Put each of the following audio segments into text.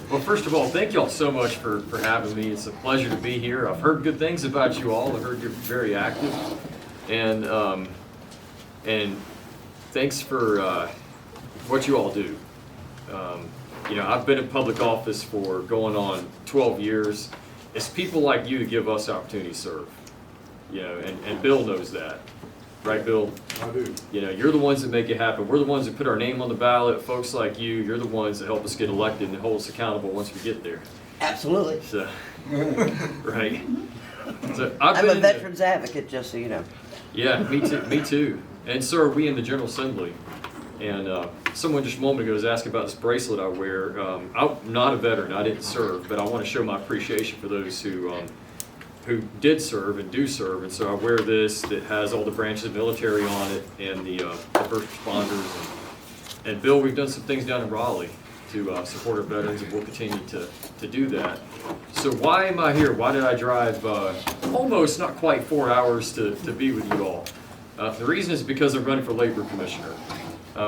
Well, first of all, thank y'all so much for having me. It's a pleasure to be here. I've heard good things about you all. I've heard you're very active, and thanks for what you all do. You know, I've been in public office for going on 12 years. It's people like you that give us opportunity to serve. You know, and Bill knows that. Right, Bill? I do. You know, you're the ones that make it happen. We're the ones that put our name on the ballot. Folks like you're the ones that help us get elected and hold us accountable once we get there. Absolutely. So, right. So I'm a veterans advocate, just so you know. Yeah, me too. Me too. And so are we in the General Assembly. And someone just a moment ago was asking about this bracelet I wear. I'm not a veteran. I didn't serve, but I want to show my appreciation for those who did serve and do serve. And so I wear this that has all the branches of military on it and the first responders. And Bill, we've done some things down in Raleigh to support our veterans, and we'll continue to do that. So why am I here? Why did I drive almost, not quite 4 hours to be with you all? The reason is because I'm running for Labor Commissioner.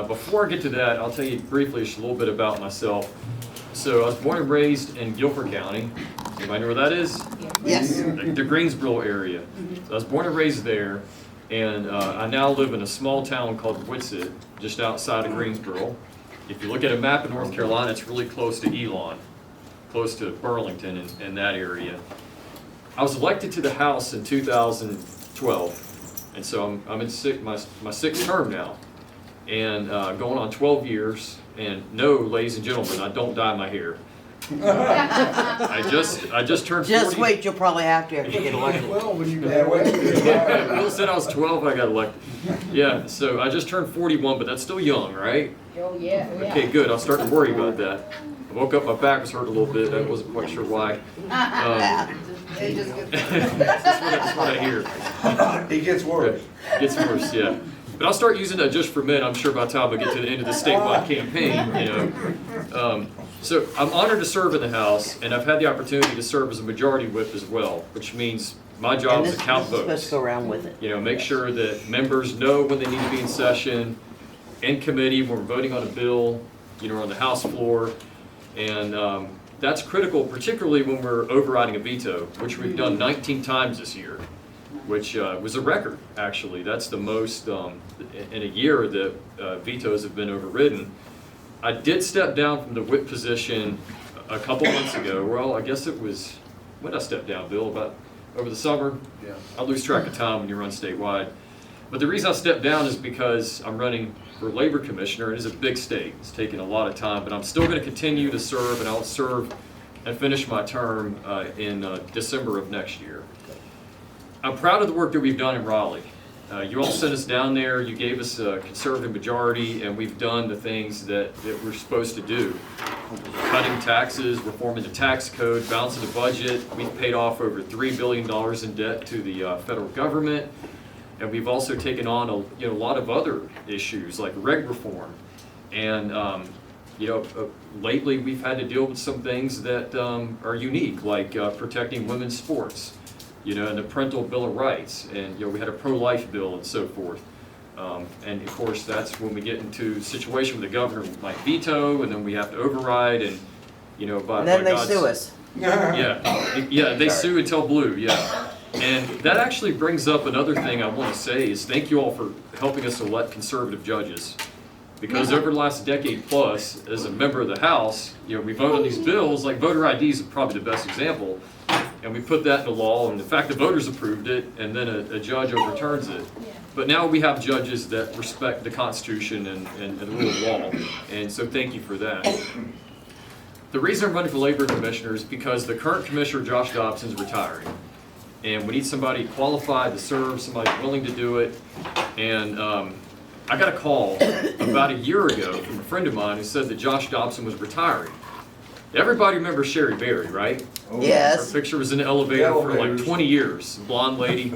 Before I get to that, I'll tell you briefly just a little bit about myself. So I was born and raised in Guilford County. Anybody know where that is? Yes. The Greensboro area. So I was born and raised there, and I now live in a small town called Whitsett, just outside of Greensboro. If you look at a map of North Carolina, it's really close to Elon, close to Burlington and that area. I was elected to the House in 2012, and so I'm in my sixth term now, and going on 12 years. And no, ladies and gentlemen, I don't dye my hair. I just turned 40. Just wait, you'll probably have to after you get elected. Well, when you Bill said I was 12, I got elected. Yeah, so I just turned 41, but that's still young, right? Oh, yeah. Okay, good. I was starting to worry about that. I woke up, my back was hurting a little bit. I wasn't quite sure why. That's what I hear. It gets worse. It gets worse, yeah. But I'll start using that just for men, I'm sure, by the time I get to the end of the statewide campaign, you know. So I'm honored to serve in the House, and I've had the opportunity to serve as a majority whip as well, which means my job is to count votes. Supposed to go around with it. You know, make sure that members know when they need to be in session, in committee, when we're voting on a bill, you know, on the House floor. And that's critical, particularly when we're overriding a veto, which we've done 19 times this year, which was a record, actually. That's the most in a year that vetoes have been overridden. I did step down from the whip position a couple months ago. Well, I guess it was, when did I step down, Bill? About over the summer? Yeah. I lose track of time when you run statewide. But the reason I stepped down is because I'm running for Labor Commissioner. It is a big state. It's taken a lot of time, but I'm still going to continue to serve, and I'll serve and finish my term in December of next year. I'm proud of the work that we've done in Raleigh. You all sent us down there, you gave us a conservative majority, and we've done the things that we're supposed to do. Cutting taxes, reforming the tax code, balancing the budget. We've paid off over $3 billion in debt to the federal government. And we've also taken on a lot of other issues like reg reform. And lately we've had to deal with some things that are unique, like protecting women's sports. You know, and the parental bill of rights, and we had a pro-life bill and so forth. And of course, that's when we get into a situation where the governor might veto, and then we have to override, and And then they sue us. Yeah, they sue until blue. Yeah, and that actually brings up another thing I want to say is thank you all for helping us elect conservative judges, because over the last decade plus, as a member of the House, we vote on these bills. Like voter IDs is probably the best example. And we put that into law, and in fact the voters approved it, and then a judge overturns it. But now we have judges that respect the Constitution and the rule of law, and so thank you for that. The reason I'm running for Labor Commissioner is because the current Commissioner, Josh Dobson, is retiring. And we need somebody qualified to serve, somebody willing to do it. And I got a call about a year ago from a friend of mine who said that Josh Dobson was retiring. Everybody remembers Sherry Berry, right? Oh, Yes. Her picture was in the elevator for like 20 years, blonde lady.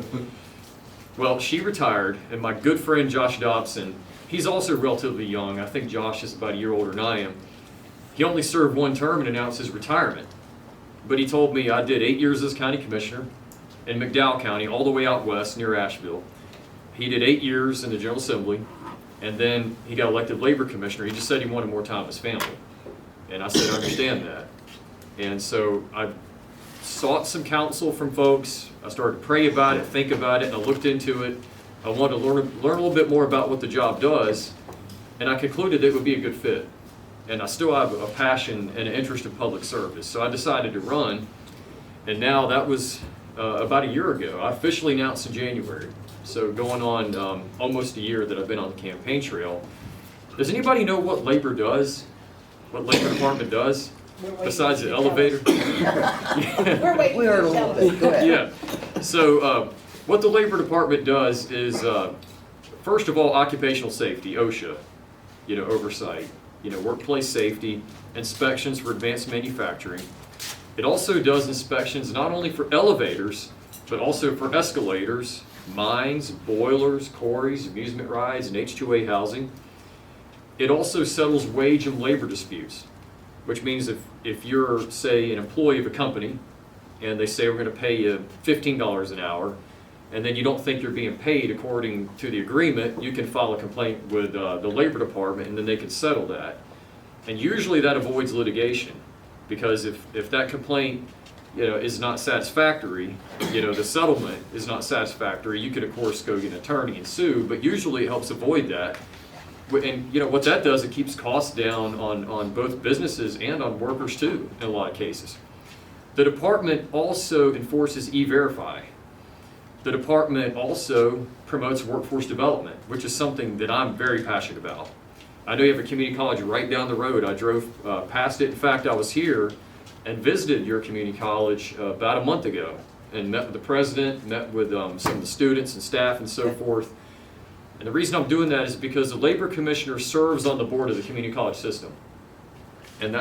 Well, she retired, and my good friend Josh Dobson, he's also relatively young. I think Josh is about a year older than I am. He only served one term and announced his retirement. But he told me I did 8 years as county commissioner in McDowell County, all the way out west near Asheville. He did 8 years in the General Assembly, and then he got elected Labor Commissioner. He just said he wanted more time with his family. And I said, I understand that. And so I sought some counsel from folks. I started to pray about it, think about it, and I looked into it. I wanted to learn a little bit more about what the job does, and I concluded it would be a good fit. And I still have a passion and an interest in public service. So I decided to run, and now that was about a year ago. I officially announced in January. So going on almost a year that I've been on the campaign trail. Does anybody know what labor does? What labor department does? Besides the elevator? We're waiting We heard a for you to little tell us. bit, go ahead. Yeah. So what the labor department does is, first of all, occupational safety, OSHA, oversight, workplace safety, inspections for advanced manufacturing. It also does inspections not only for elevators, but also for escalators, mines, boilers, quarries, amusement rides, and H-2A housing. It also settles wage and labor disputes, which means if you're, say, an employee of a company, and they say we're going to pay you $15 an hour, and then you don't think you're being paid according to the agreement, you can file a complaint with the labor department, and then they can settle that. And usually that avoids litigation, because if that complaint is not satisfactory, the settlement is not satisfactory, you could of course go get an attorney and sue, but usually it helps avoid that. And what that does, it keeps costs down on both businesses and on workers too, in a lot of cases. The department also enforces E-Verify. The department also promotes workforce development, which is something that I'm very passionate about. I know you have a community college right down the road. I drove past it. In fact, I was here and visited your community college about a month ago and met with the president, met with some of the students and staff and so forth. And the reason I'm doing that is because the labor commissioner serves on the board of the community college system. And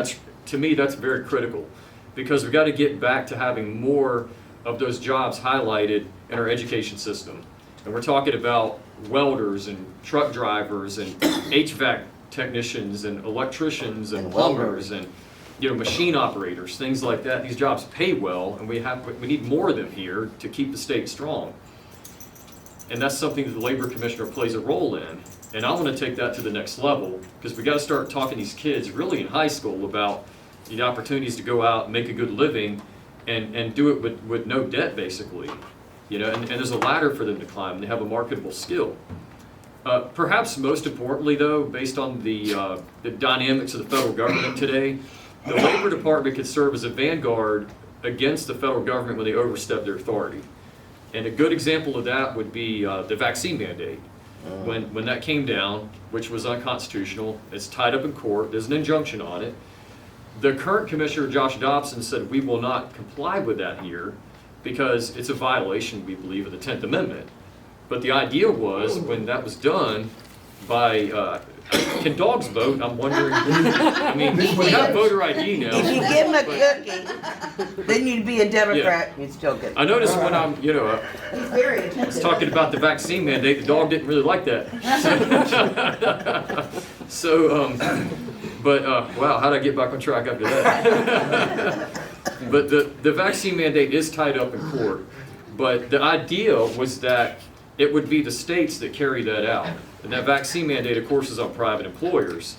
to me, that's very critical, because we've got to get back to having more of those jobs highlighted in our education system. And we're talking about welders and truck drivers and HVAC technicians and electricians and plumbers and machine operators, things like that. These jobs pay well, and we need more of them here to keep the state strong. And that's something that the labor commissioner plays a role in. And I want to take that to the next level, because we got to start talking to these kids really in high school about the opportunities to go out and make a good living and do it with no debt, basically. And there's a ladder for them to climb, and they have a marketable skill. Perhaps most importantly, though, based on the dynamics of the federal government today, the labor department could serve as a vanguard against the federal government when they overstep their authority. And a good example of that would be the vaccine mandate. When that came down, which was unconstitutional, it's tied up in court, there's an injunction on it. The current commissioner, Josh Dobson, said we will not comply with that here because it's a violation, we believe, of the 10th Amendment. But the idea was, when that was done by, can dogs vote? I'm wondering, we have voter ID now. If you give him a cookie, then you'd be a Democrat, you'd still get it. I noticed when I'm, He's very attentive. I was talking about the vaccine mandate, the dog didn't really like that. Wow, how did I get back on track after that? But the vaccine mandate is tied up in court. But the idea was that it would be the states that carry that out. And that vaccine mandate, of course, is on private employers.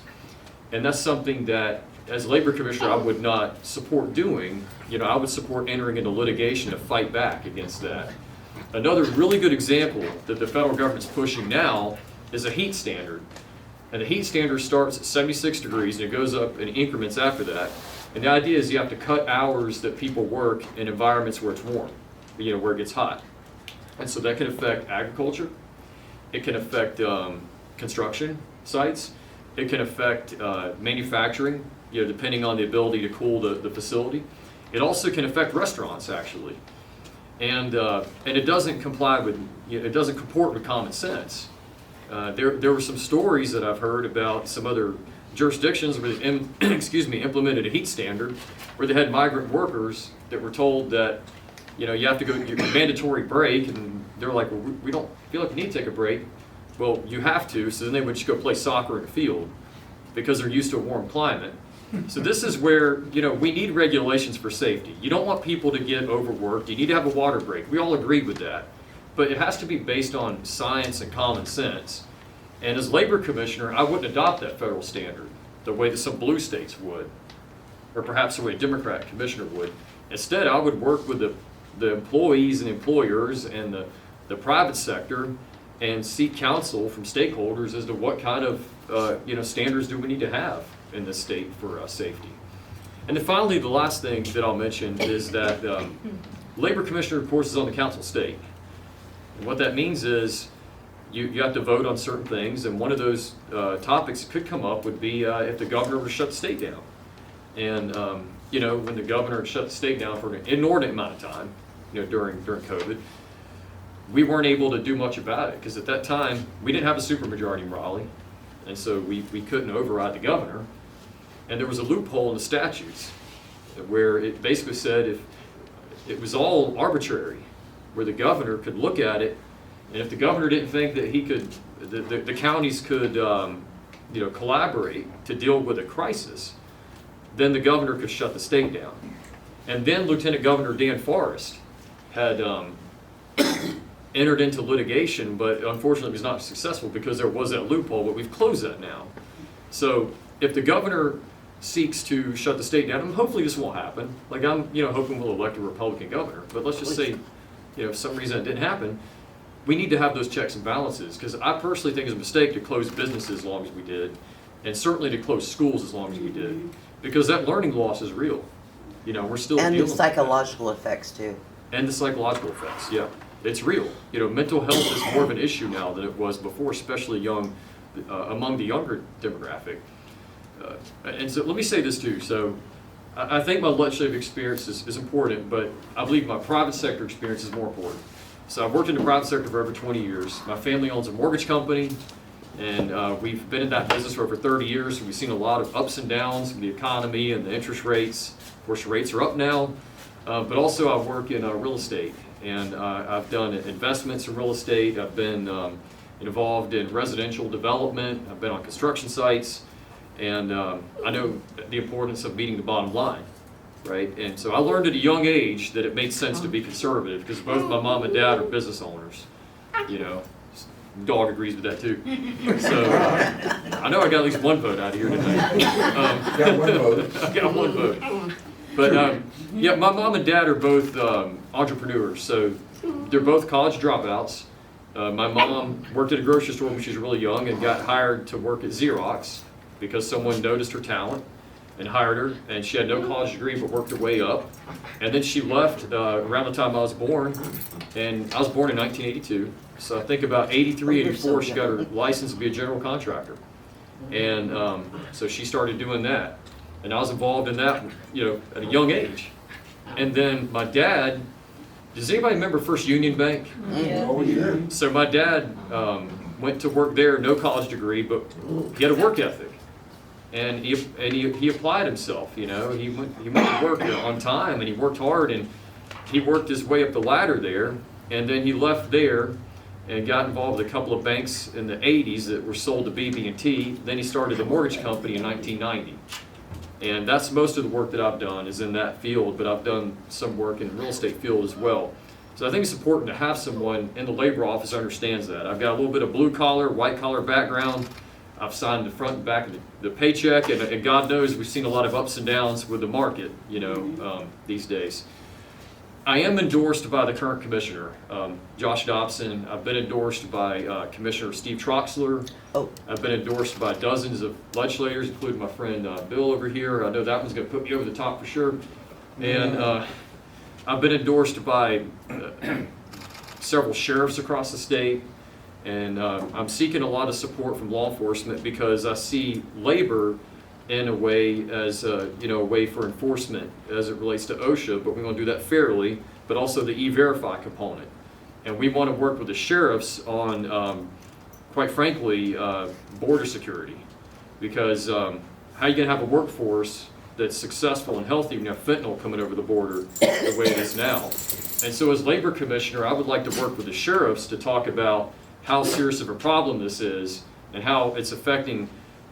And that's something that, as labor commissioner, I would not support doing. I would support entering into litigation to fight back against that. Another really good example that the federal government's pushing now is a heat standard. And the heat standard starts at 76 degrees and it goes up in increments after that. And the idea is you have to cut hours that people work in environments where it's warm, where it gets hot. And so that can affect agriculture. It can affect construction sites. It can affect manufacturing, depending on the ability to cool the facility. It also can affect restaurants, actually. And it doesn't comply with, it doesn't comport with common sense. There were some stories that I've heard about some other jurisdictions where they implemented a heat standard where they had migrant workers that were told that you have to go your mandatory break, and they're like, well, we don't feel like we need to take a break. Well, you have to, so then they would just go play soccer in the field because they're used to a warm climate. So this is where, we need regulations for safety. You don't want people to get overworked. You need to have a water break. We all agree with that. But it has to be based on science and common sense. And as labor commissioner, I wouldn't adopt that federal standard the way that some blue states would. or perhaps the way a Democrat commissioner would. Instead, I would work with the employees and employers and the private sector and seek counsel from stakeholders as to what kind of standards do we need to have in this state for safety. And then finally, the last thing that I'll mention is that Labor Commissioner, of course, is on the council state. And what that means is you have to vote on certain things, and one of those topics that could come up would be if the governor were to shut the state down. And when the governor shut the state down for an inordinate amount of time, during COVID, we weren't able to do much about it because at that time we didn't have a supermajority in Raleigh, and so we couldn't override the governor. And there was a loophole in the statutes where it basically said if it was all arbitrary, where the governor could look at it, and if the governor didn't think that he could, the counties could, collaborate to deal with a crisis, then the governor could shut the state down. And then Lieutenant Governor Dan Forrest had entered into litigation, but unfortunately was not successful because there was that loophole, but we've closed that now. So if the governor seeks to shut the state down, and hopefully this won't happen, like I'm hoping we'll elect a Republican governor, but let's just say for some reason it didn't happen, we need to have those checks and balances, because I personally think it's a mistake to close businesses as long as we did, and certainly to close schools as long as we did, because that learning loss is real. We're still And dealing the with that. psychological effects too. And the psychological effects, yeah. It's real. Mental health is more of an issue now than it was before, especially among the younger demographic. And so let me say this too. So I think my legislative experience is important, but I believe my private sector experience is more important. So I've worked in the private sector for over 20 years. My family owns a mortgage company, and we've been in that business for over 30 years. We've seen a lot of ups and downs in the economy and the interest rates. Of course, the rates are up now, but also I work in real estate, and I've done investments in real estate. I've been involved in residential development. I've been on construction sites, and I know the importance of meeting the bottom line, right? And so I learned at a young age that it made sense to be conservative because both my mom and dad are business owners. Dog agrees with that too. So I know I got at least one vote out of here tonight. Got one vote. I got one vote. But my mom and dad are both entrepreneurs, so they're both college dropouts. My mom worked at a grocery store when she was really young and got hired to work at Xerox because someone noticed her talent and hired her, and she had no college degree but worked her way up. And then she left around the time I was born, and I was born in 1982. So I think about 83, 84, she got her license to be a general contractor. And so she started doing that. And I was involved in that, at a young age. And then my dad, does anybody remember First Union Bank? Oh, yeah. So my dad went to work there, no college degree, but he had a work ethic. And he applied himself, he went to work on time, and he worked hard, and he worked his way up the ladder there. And then he left there and got involved with a couple of banks in the 80s that were sold to BB&T. Then he started a mortgage company in 1990. And that's most of the work that I've done is in that field, but I've done some work in the real estate field as well. So I think it's important to have someone in the labor office who understands that. I've got a little bit of blue collar, white collar background. I've signed the front and back of the paycheck, and God knows we've seen a lot of ups and downs with the market, these days. I am endorsed by the current commissioner, Josh Dobson. I've been endorsed by Commissioner Steve Troxler. Oh. I've been endorsed by dozens of legislators, including my friend Bill over here. I know that one's going to put me over the top for sure. And I've been endorsed by several sheriffs across the state. And I'm seeking a lot of support from law enforcement because I see labor in a way as a way for enforcement as it relates to OSHA, but we want to do that fairly, but also the E-Verify component. And we want to work with the sheriffs on, quite frankly, border security. Because how are you going to have a workforce that's successful and healthy when you have fentanyl coming over the border the way it is now? And so as labor commissioner, I would like to work with the sheriffs to talk about how serious of a problem this is and how it's affecting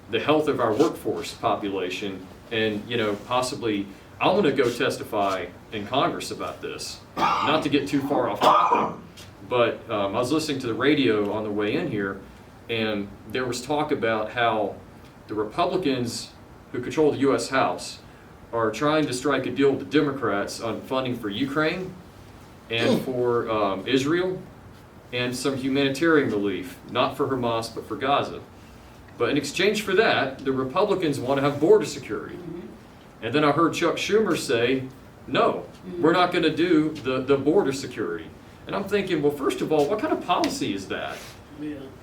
the health of our workforce population. And possibly I want to go testify in Congress about this, not to get too far off topic, but I was listening to the radio on the way in here, and there was talk about how the Republicans who control the U.S. House are trying to strike a deal with the Democrats on funding for Ukraine and for Israel and some humanitarian relief, not for Hamas, but for Gaza. But in exchange for that, the Republicans want to have border security. And then I heard Chuck Schumer say, no, we're not going to do the border security. And I'm thinking, well, first of all, what kind of policy is that?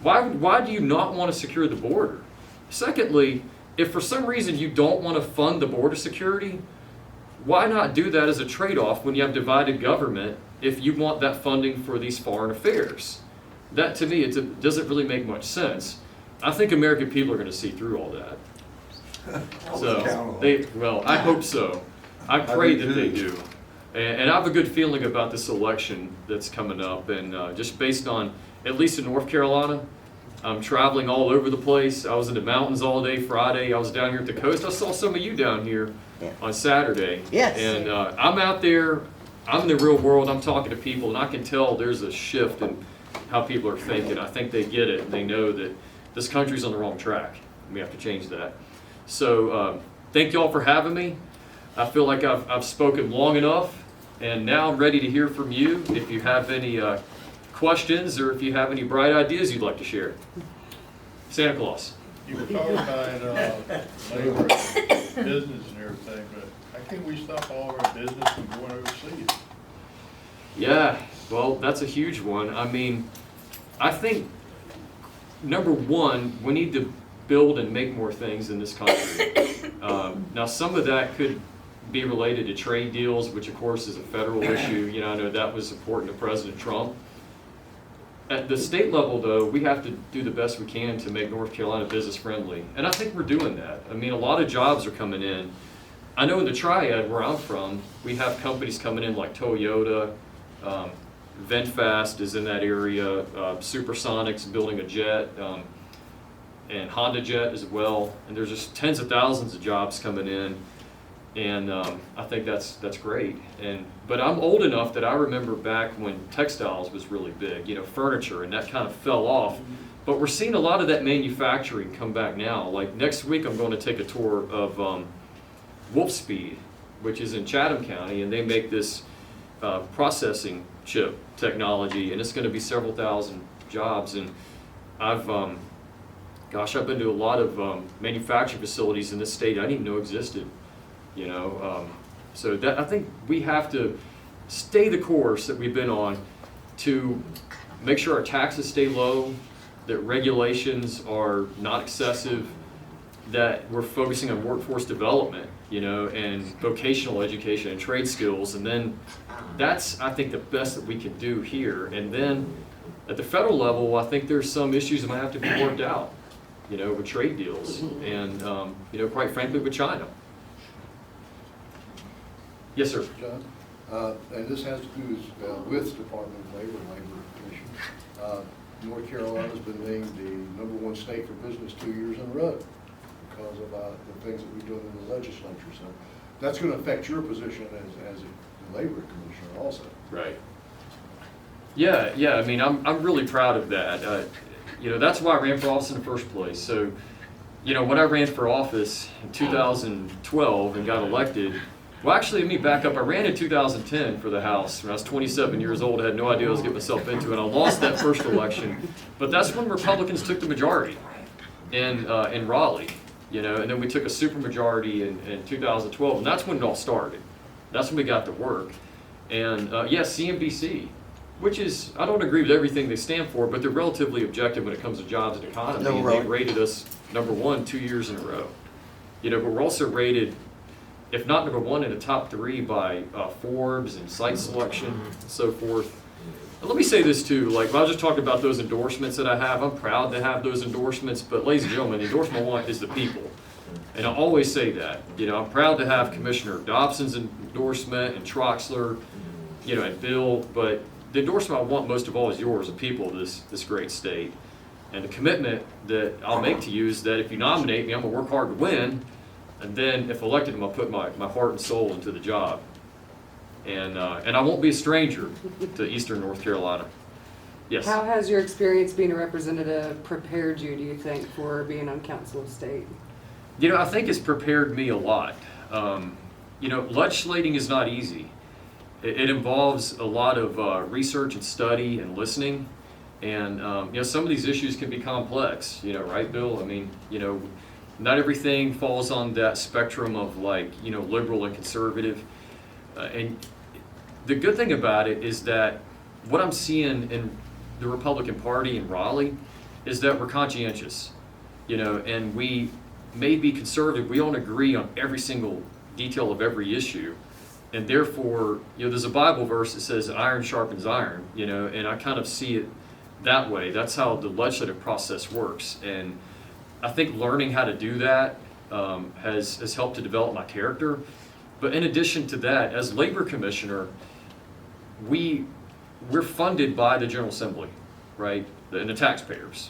Why do you not want to secure the border? Secondly, if for some reason you don't want to fund the border security, why not do that as a trade-off when you have divided government if you want that funding for these foreign affairs? That, to me, it doesn't really make much sense. I think American people are going to see through all that. So, I hope so. I pray that they do. And I have a good feeling about this election that's coming up. And just based on, at least in North Carolina, I'm traveling all over the place. I was in the mountains all day Friday. I was down here at the coast. I saw some of you down here on Saturday. Yes. And I'm out there. I'm in the real world. I'm talking to people, and I can tell there's a shift in how people are thinking. I think they get it, and they know that this country's on the wrong track. We have to change that. So thank you all for having me. I feel like I've spoken long enough, and now I'm ready to hear from you if you have any questions or if you have any bright ideas you'd like to share. Santa Claus. You were talking about labor and business and everything, but how can we stop all of our business from going overseas? Yeah, well, that's a huge one. I mean, I think, number one, we need to build and make more things in this country. Now, some of that could be related to trade deals, which of course is a federal issue. You know, I know that was important to President Trump. At the state level, though, we have to do the best we can to make North Carolina business friendly. And I think we're doing that. I mean, a lot of jobs are coming in. I know in the Triad, where I'm from, we have companies coming in like Toyota, VentFast is in that area, Supersonic's building a jet, and Honda Jet as well. And there's just tens of thousands of jobs coming in. And I think that's great. But I'm old enough that I remember back when textiles was really big, you know, furniture, and that kind of fell off. But we're seeing a lot of that manufacturing come back now. Like next week, I'm going to take a tour of Wolfspeed, which is in Chatham County, and they make this processing chip technology, and it's going to be several thousand jobs. And I've been to a lot of manufacturing facilities in this state I didn't even know existed. You know, so that I think we have to stay the course that we've been on to make sure our taxes stay low, that regulations are not excessive, that we're focusing on workforce development, you know, and vocational education and trade skills. And then that's, I think, the best that we can do here. And then at the federal level, I think there's some issues that might have to be worked out, you know, with trade deals and, you know, quite frankly, with China. Yes, sir. John, and this has to do with Department of Labor and Labor Commission. North Carolina's been named the #1 state for business 2 years in a row because of the things that we're doing in the legislature. So that's going to affect your position as a labor commissioner also. Right. Yeah. I mean, I'm really proud of that. You know, that's why I ran for office in the first place. So, you know, when I ran for office in 2012 and got elected. Well, actually, let me back up. I ran in 2010 for the House. When I was 27 years old, I had no idea what I was getting myself into, and I lost that first election. But that's when Republicans took the majority in Raleigh, you know, and then we took a supermajority in 2012, and that's when it all started. That's when we got to work. And CNBC, which is, I don't agree with everything they stand for, but they're relatively objective when it comes to jobs and economy. No, and right. they rated us #1 2 years in a row. You know, but we're also rated, if not #1 in the top 3 by Forbes and Site Selection and so forth. And let me say this too, like when I was just talking about those endorsements that I have, I'm proud to have those endorsements, but ladies and gentlemen, the endorsement I want is the people. And I always say that. You know, I'm proud to have Commissioner Dobson's endorsement and Troxler, you know, and Bill, but the endorsement I want most of all is yours, the people of this great state. And the commitment that I'll make to you is that if you nominate me, I'm gonna work hard to win. And then, if elected, I'm going to put my heart and soul into the job. And I won't be a stranger to Eastern North Carolina. Yes? How has your experience being a representative prepared you, do you think, for being on Council of State? You know, I think it's prepared me a lot. legislating is not easy. It involves a lot of research and study and listening. And, some of these issues can be complex, right, Bill? I mean, not everything falls on that spectrum of liberal and conservative. And the good thing about it is that what I'm seeing in the Republican Party in Raleigh is that we're conscientious, and we may be conservative. We don't agree on every single detail of every issue. And therefore, there's a Bible verse that says iron sharpens iron, and I kind of see it that way. That's how the legislative process works. And I think learning how to do that has helped to develop my character. But in addition to that, as labor commissioner, we're funded by the General Assembly, right, and the taxpayers.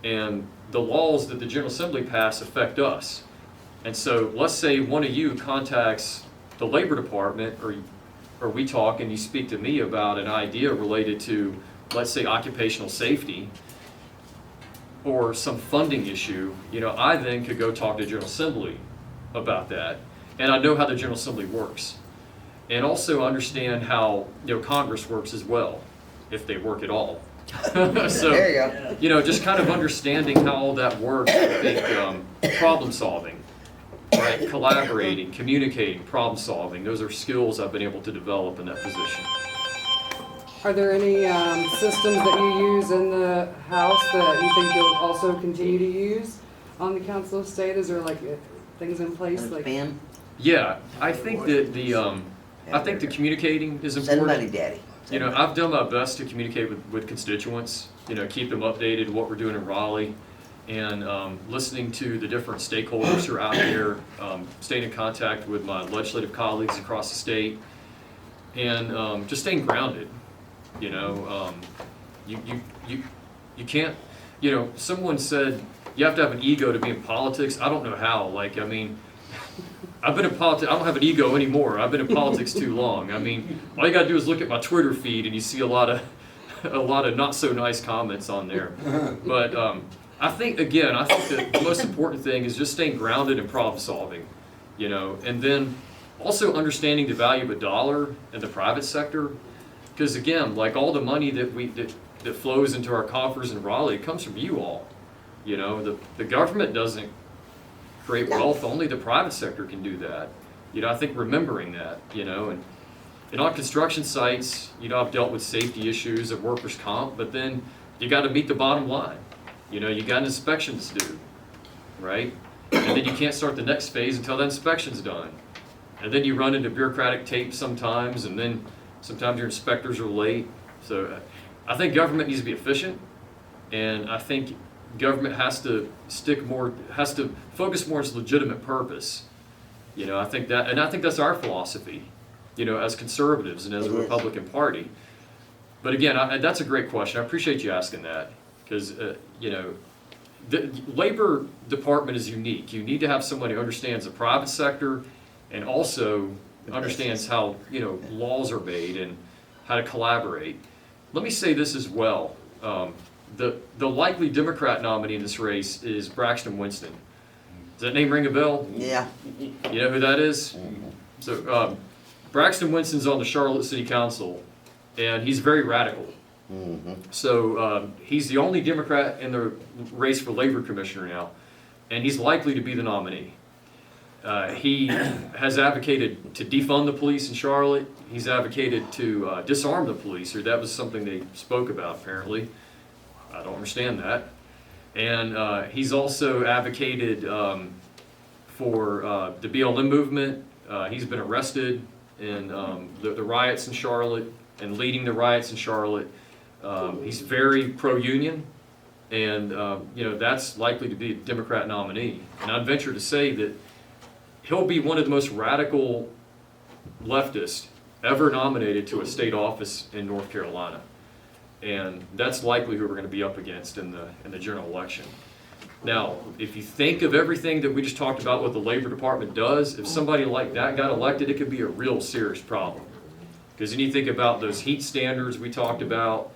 And the laws that the General Assembly pass affect us. And so let's say one of you contacts the Labor Department, or we talk and you speak to me about an idea related to, let's say, occupational safety or some funding issue, I then could go talk to the General Assembly about that. And I know how the General Assembly works. And also understand how Congress works as well, if they work at all. So, There you go. Just kind of understanding how all that works, I think problem solving, right? Collaborating, communicating, problem solving, those are skills I've been able to develop in that position. Are there any systems that you use in the House that you think you'll also continue to use on the Council of State? Is there things in place Spam. Yeah, I think that the communicating is Send money, important. Daddy. I've done my best to communicate with constituents, keep them updated what we're doing in Raleigh, and listening to the different stakeholders who are out there, staying in contact with my legislative colleagues across the state, and just staying grounded. You can't, someone said you have to have an ego to be in politics. I don't know how. I've been in politics. I don't have an ego anymore. I've been in politics too long. All you gotta do is look at my Twitter feed, and you see a lot of not so nice comments on there. But I think that the most important thing is just staying grounded and problem solving, and then also understanding the value of a dollar in the private sector, because again, all the money that flows into our coffers in Raleigh, it comes from you all. The government doesn't create wealth, only the private sector can do that. I think remembering that, and on construction sites, I've dealt with safety issues of workers' comp, but then you got to meet the bottom line. You got inspections due, right? And then you can't start the next phase until that inspection's done. And then you run into bureaucratic tape sometimes, and then sometimes your inspectors are late. So I think government needs to be efficient, and I think government has to focus more on its legitimate purpose. I think that's our philosophy, as conservatives and as a Republican Party. But again, that's a great question. I appreciate you asking that, because the Labor Department is unique. You need to have somebody who understands the private sector and also understands how laws are made and how to collaborate. Let me say this as well. The likely Democrat nominee in this race is Braxton Winston. Does that name ring a bell? Yeah. You know who that is? So Braxton Winston's on the Charlotte City Council, and he's very radical. So he's the only Democrat in the race for labor commissioner now, and he's likely to be the nominee. He has advocated to defund the police in Charlotte. He's advocated to disarm the police, or that was something they spoke about apparently. I don't understand that. And he's also advocated for the BLM movement. He's been arrested in the riots in Charlotte and leading the riots in Charlotte. He's very pro-union, and that's likely to be a Democrat nominee. And I'd venture to say that he'll be one of the most radical leftists ever nominated to a state office in North Carolina. And that's likely who we're going to be up against in the general election. Now, if you think of everything that we just talked about, what the Labor Department does, if somebody like that got elected, it could be a real serious problem. Because then you think about those heat standards we talked about,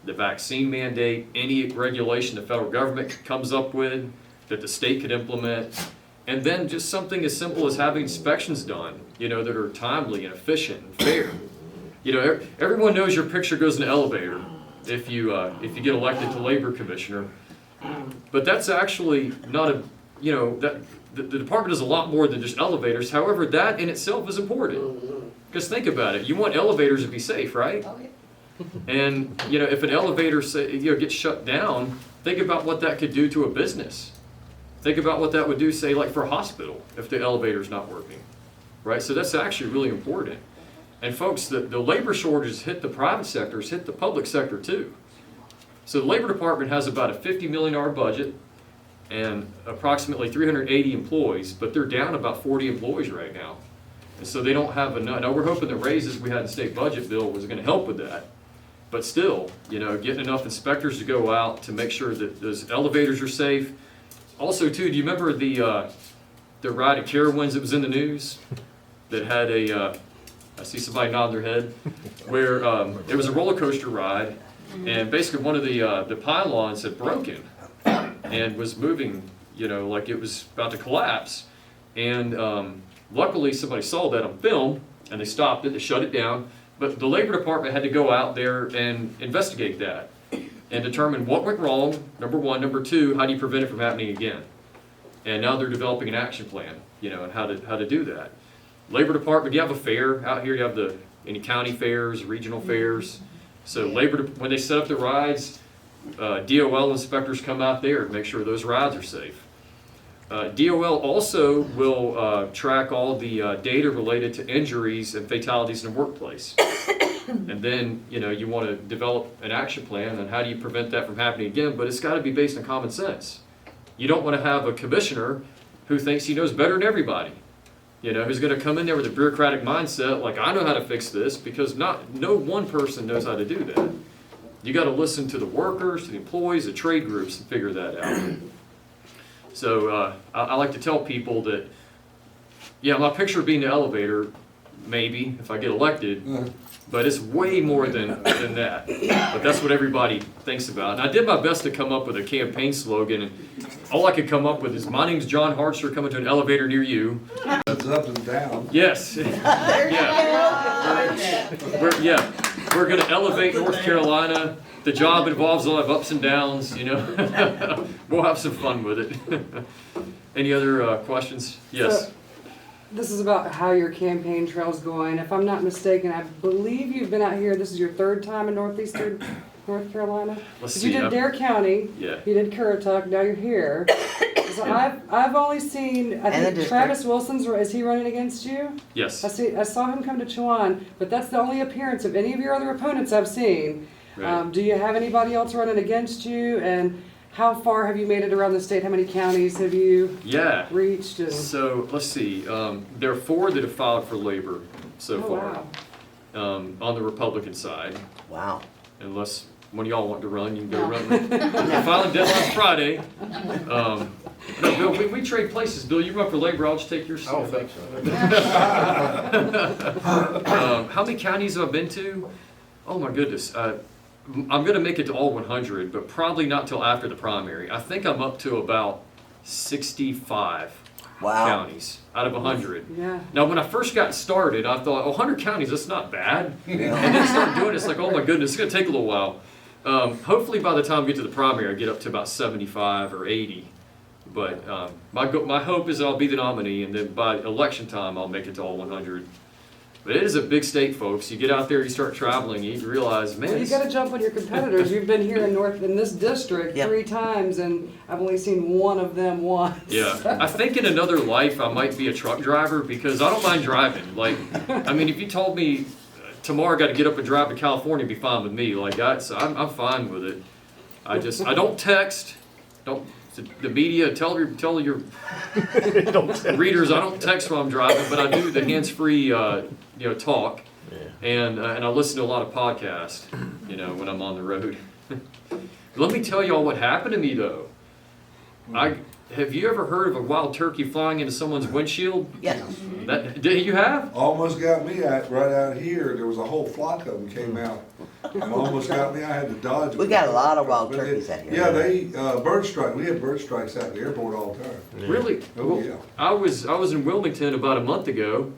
the vaccine mandate, any regulation the federal government comes up with that the state could implement, And then just something as simple as having inspections done, that are timely and efficient and fair. Everyone knows your picture goes in the elevator if you get elected to labor commissioner. But that's actually not that the department does a lot more than just elevators. However, that in itself is important. Because think about it, you want elevators to be safe, right? And if an elevator gets shut down, think about what that could do to a business. Think about what that would do, say, like for a hospital, if the elevator's not working, right? So that's actually really important. And folks, the labor shortages hit the private sectors, hit the public sector too. So the Labor Department has about a $50 million budget and approximately 380 employees, but they're down about 40 employees right now. And so they don't have enough. Now we're hoping the raises we had in the state budget bill was gonna help with that. But still, getting enough inspectors to go out to make sure that those elevators are safe. Also, too, do you remember the ride at Carowinds that was in the news that had I see somebody nod their head, where it was a roller coaster ride, and basically one of the pylons had broken and was moving, like it was about to collapse. And luckily, somebody saw that on film, and they stopped it, they shut it down. But the Labor Department had to go out there and investigate that and determine what went wrong, number one. Number two, how do you prevent it from happening again? And now they're developing an action plan, and how to do that. Labor Department, you have a fair out here, you have any county fairs, regional fairs. So when they set up the rides, DOL inspectors come out there and make sure those rides are safe. DOL also will track all the data related to injuries and fatalities in the workplace. And then, you want to develop an action plan on how do you prevent that from happening again, but it's got to be based on common sense. You don't want to have a commissioner who thinks he knows better than everybody, who's going to come in there with a bureaucratic mindset, like, I know how to fix this, because no one person knows how to do that. You got to listen to the workers, to the employees, the trade groups, and figure that out. So I like to tell people that, my picture would be in the elevator, maybe, if I get elected, but it's way more than that. But that's what everybody thinks about. And I did my best to come up with a campaign slogan, and all I could come up with is, my name's Jon Hardister, coming to an elevator near you. It's up and down. Yes. We're going to elevate North Carolina. The job involves a lot of ups and downs, We'll have some fun with it. Any other questions? Yes. So, this is about how your campaign trail's going. If I'm not mistaken, I believe you've been out here, this is your third time in northeastern North Carolina? Let's 'Cause see. you did Dare County, Yeah. you did Currituck, now you're here. So I've only seen, I And the think district. Travis Wilson's, is he running against you? Yes. I saw him come to Chewan, but that's the only appearance of any of your other opponents I've seen. Right. Do you have anybody else running against you? And how far have you made it around the state? How many counties have you Yeah. reached? And, So let's see. There are 4 that have filed for labor so oh, far wow. on the Republican side. Wow. Unless one of y'all want to run, you can go run. The filing deadline's Friday. No, Bill, we trade places. Bill, you run for labor. I'll just take your seat. I don't think so. How many counties have I been to? Oh my goodness. I'm going to make it to all 100, but probably not till after the primary. I think I'm up to about 65 Wow. counties out of 100. Yeah. Now, when I first got started, I thought, 100 counties, that's not bad. And then start doing it, it's like, oh my goodness, it's going to take a little while. Hopefully by the time we get to the primary, I get up to about 75 or 80. But my hope is I'll be the nominee, and then by election time, I'll make it to all 100. But it is a big state, folks. You get out there, you start traveling, you realize, man, Well, you got to jump on your competitors. You've been here in this district Yep. 3 times, and I've only seen one of them once. yeah. I think in another life I might be a truck driver because I don't mind driving. Like, I mean, if you told me tomorrow I got to get up and drive to California, it'd be fine with me. Like, I'm fine with it. I don't text. The media, tell your readers I don't text while I'm driving, but I do the hands-free talk, and I listen to a lot of podcasts, when I'm on the road. Let me tell y'all what happened to me though. have you ever heard of a wild turkey flying into someone's windshield? Yes. You have? Almost got me right out here. There was a whole flock of them came out. And almost got me. I had to dodge. We got a lot of wild But turkeys out here. Yeah, they, bird strike. We have bird strikes out at the airport all the time. Really? Oh, Well, yeah. I was in Wilmington about a month ago,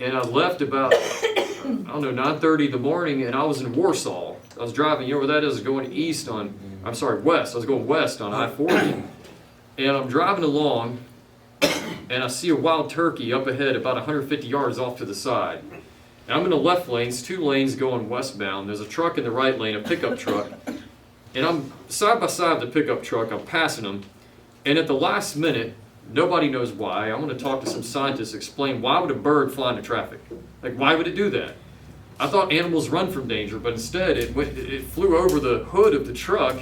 and I left about, I don't know, 9:30 in the morning, and I was in Warsaw. I was driving, you know where that is, going east on, I'm sorry, west. I was going west on I-40, and I'm driving along, and I see a wild turkey up ahead about 150 yards off to the side. And I'm in the left lane, it's 2 lanes going westbound. There's a truck in the right lane, a pickup truck, and I'm side by side with the pickup truck. I'm passing them, and at the last minute, nobody knows why. I'm going to talk to some scientists, explain why would a bird fly into traffic? Like, why would it do that? I thought animals run from danger, but instead it flew over the hood of the truck,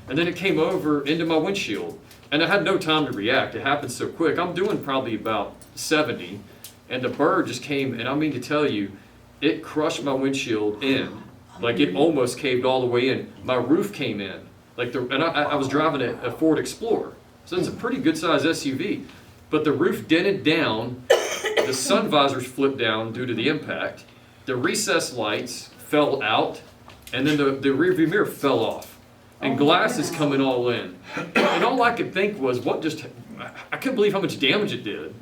and then it came over into my windshield. And I had no time to react. It happened so quick. I'm doing probably about 70, and the bird just came, and I mean to tell you, it crushed my windshield in. Like, it almost caved all the way in. My roof came in. And I was driving a Ford Explorer. So it's a pretty good sized SUV. But the roof dented down, the sun visors flipped down due to the impact, the recessed lights fell out, and then the rearview mirror fell off. And glass is coming all in. And all I could think was, I couldn't believe how much damage it did.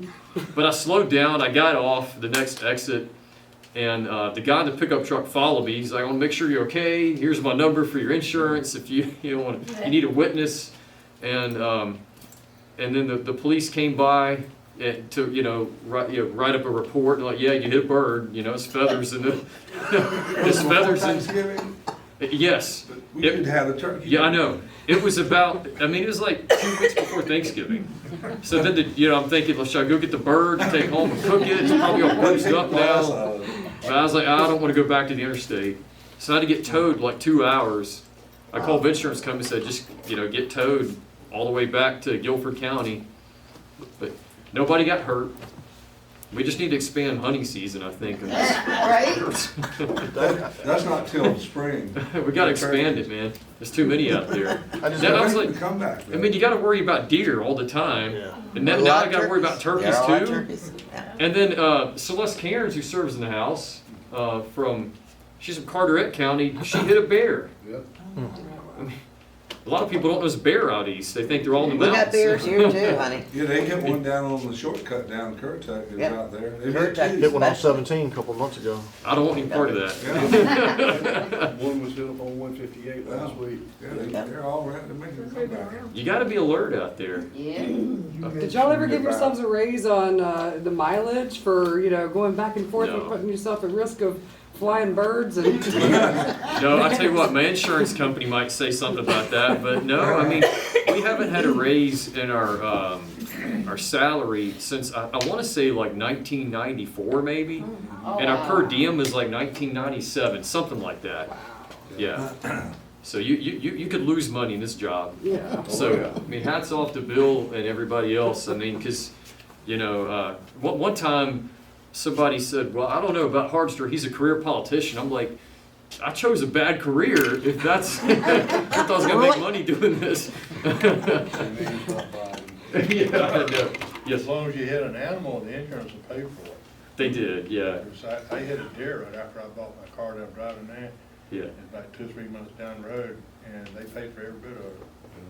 But I slowed down, I got off the next exit, and the guy in the pickup truck followed me. He's like, I want to make sure you're okay. Here's my number for your insurance if you need a witness. And then the police came by to write up a report. And like, yeah, you hit a bird. His feathers and his feathers and Thanksgiving, yes. we didn't have a turkey. Yeah, I know. It was about. It was like 2 weeks before Thanksgiving. So then I'm thinking, well, should I go get the bird, take it home and cook it? It's probably all bruised up now. But I was like, I don't want to go back to the interstate. So I had to get towed like 2 hours. I called the insurance company and said, just get towed all the way back to Guilford County. But nobody got hurt. We just need to expand hunting season, I think. Right? That's not till spring. We got to expand it, man. There's too many out there. I was like, like, come back. I mean, you got to worry about deer all the time. Yeah. And now I got to worry about turkeys There are a lot of too. turkeys. Yeah. And then Celeste Cairns, who serves in the house, she's from Carteret County, she hit a bear. Yep. A lot of people don't know there's a bear out east. They think they're all in the We mountains. got bears here too, honey. Yeah, they get one down on the shortcut down Currituck, Yeah. out there. They Currituck. did Hit one on Special. 17 a couple of months ago. I don't want any part of that. Yeah, One was hit up on 158 last week. they're all around, they're making a comeback. You got to be alert out there. Yeah. Did y'all ever give yourselves a raise on the mileage for going back and forth and No. putting yourself at risk of flying birds and? No, I tell you what, my insurance company might say something about that, but no, I mean, we haven't had a raise in our salary since I want to say like 1994 maybe, and our per diem is like 1997, something like that. Yeah. So you could lose money in this job. Yeah. So I mean, hats off to Bill and everybody else. I mean, because one time somebody said, "Well, I don't know about Hardister. He's a career politician." I'm like, I chose a bad career if that's if I thought I was gonna make money doing this. Yeah, I know. Yes, As long as you hit an animal, the insurance will pay for it. they did. Yeah, 'Cause I hit a deer right after I bought my car that I'm driving there, yeah, and about 2 or 3 months down the road, and they paid for every bit of it.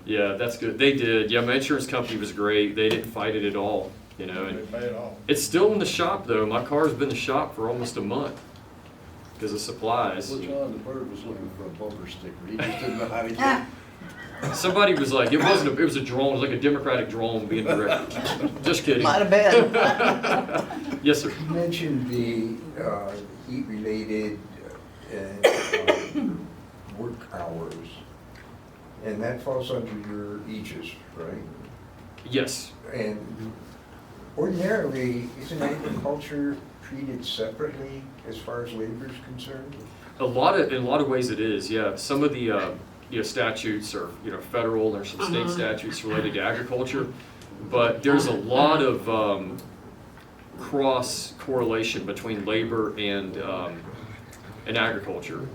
yeah. That's good. They did. Yeah, my insurance company was great. They didn't fight it at all. And They pay it all. it's still in the shop though. My car's been in the shop for almost a month because of supplies. Well, John, the bird was looking for a bumper sticker. He just didn't know how to get it. Somebody was like, it was a drone. It was like a Democratic drone being directed. Just kidding. Might have been. Yes, sir. You mentioned the heat-related work hours, and that falls under your aegis, right? Yes. And ordinarily, isn't agriculture treated separately as far as labor is concerned? In a lot of ways it is. Yeah. Some of the statutes are federal. There's some state statutes related to agriculture, but there's a lot of cross correlation between labor and agriculture.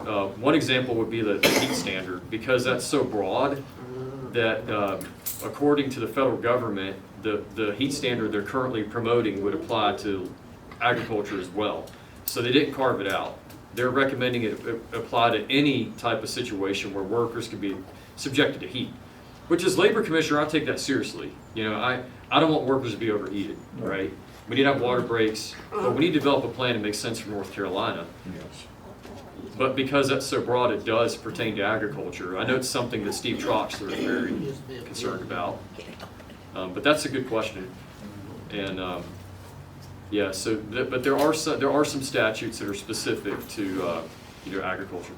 One example would be the heat standard, because that's so broad that according to the federal government, the heat standard they're currently promoting would apply to agriculture as well. So they didn't carve it out. They're recommending it apply to any type of situation where workers can be subjected to heat. Which as labor commissioner, I take that seriously. You know, I don't want workers to be overheated, right? We need to have water breaks, but we need to develop a plan that makes sense for North Carolina. Yes. But because that's so broad, it does pertain to agriculture. I know it's something that Steve Troxler is very concerned about. But that's a good question. And yeah, so but there are some statutes that are specific to agriculture.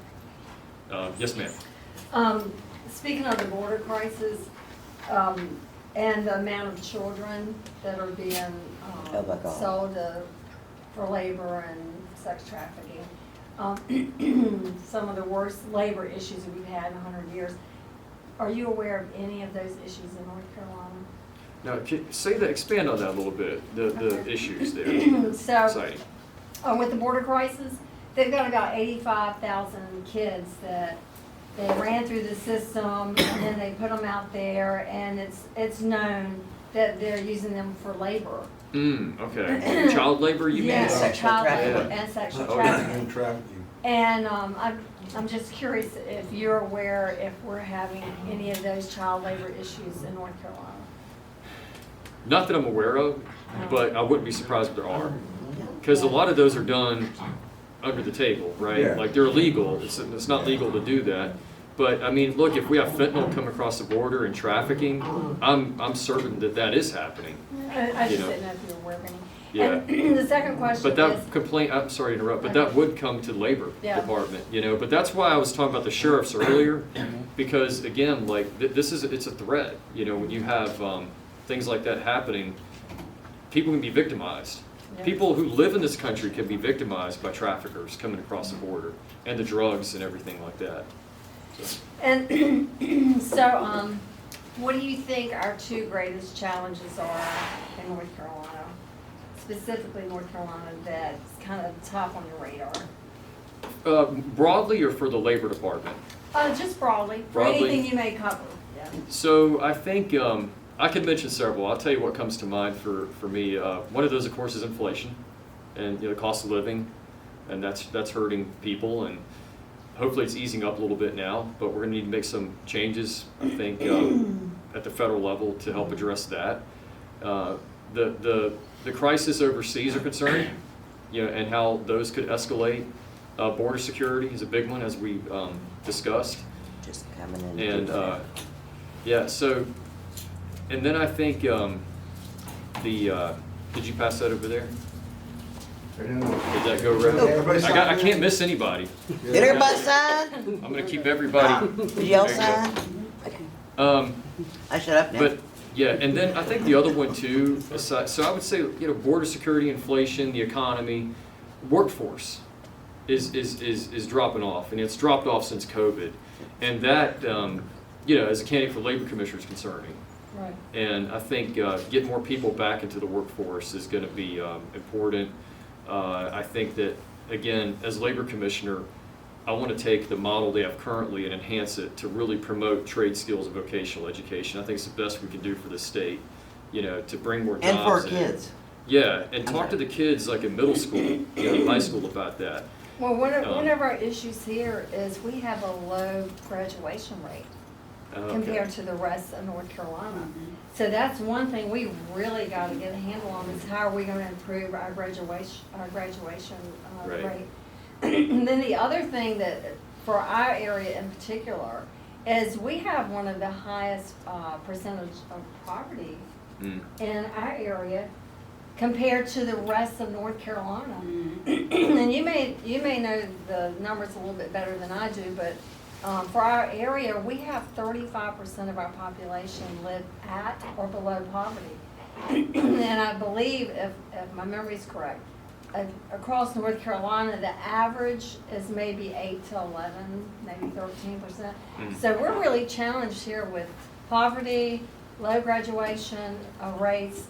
Yes, ma'am. Speaking of the border crisis, and the amount of children that are being Oh my God. sold for labor and sex trafficking, some of the worst labor issues that we've had in 100 years. Are you aware of any of those issues in North Carolina? Now, expand on that a little bit, the Okay. issues there. So, Exciting. with the border crisis, they've got about 85,000 kids that they ran through the system, and then they put them out there, and it's known that they're using them for labor. Okay. Child labor, you mean? Yes, Sexual child trafficking. labor and sexual Oh, yeah. trafficking. And trafficking. And I'm just curious if you're aware if we're having any of those child labor issues in North Carolina. Not that I'm aware of, but I wouldn't be surprised if there are. Because a lot of those are done under the table, right? Yeah. Like they're illegal. It's not legal to do that. But I mean, look, if we have fentanyl come across the border and trafficking, I'm certain that is happening. I You just know. didn't know if you were aware of any. Yeah. And the second question But is. that complaint, I'm sorry to interrupt, but that would come to labor Yeah. department, But that's why I was talking about the sheriffs earlier, because again, like, it's a threat, when you have, things like that happening, people can be victimized. Yeah. People who live in this country can be victimized by traffickers coming across the border, and the drugs and everything like that. So, And so, what do you think our two greatest challenges are in North Carolina? Specifically North Carolina, that's kind of top on your radar? broadly or for the labor department? Just broadly, for Broadly? anything you may cover. Yeah. So I think I could mention several. I'll tell you what comes to mind for me. One of those, of course, is inflation, and the cost of living, and that's hurting people. And hopefully, it's easing up a little bit now. But we're going to need to make some changes, I think, at the federal level to help address that. The crisis overseas are concerned, and how those could escalate. Border security is a big one, as we discussed. Just coming in. And yeah, so, and then I think did you pass that over there? Did that go Everybody around? sign I it? can't miss anybody. Did everybody sign? I'm gonna keep everybody. Did y'all There you sign? go. I shut up now. But yeah, and then I think the other one too. So I would say border security, inflation, the economy, workforce is dropping off, and it's dropped off since COVID, and that as a candidate for labor commissioner is concerning. Right. And I think getting more people back into the workforce is going to be important. I think that, again, as labor commissioner, I want to take the model they have currently and enhance it to really promote trade skills and vocational education. I think it's the best we can do for the state, to bring more jobs And for in. kids. Yeah, and talk to the kids like in middle school, high school about that. Well, one of our issues here is we have a low graduation rate compared to the rest of North Carolina. So that's one thing we really got to get a handle on, is how are we going to improve our graduation Right. rate. And then the other thing that, for our area in particular, is we have one of the highest percentage of poverty in our area compared to the rest of North Carolina. And you may know the numbers a little bit better than I do, but for our area, we have 35% of our population live at or below poverty. And I believe, if my memory is correct, across North Carolina, the average is maybe 8 to 11, maybe 13%. So we're really challenged here with poverty, low graduation rates,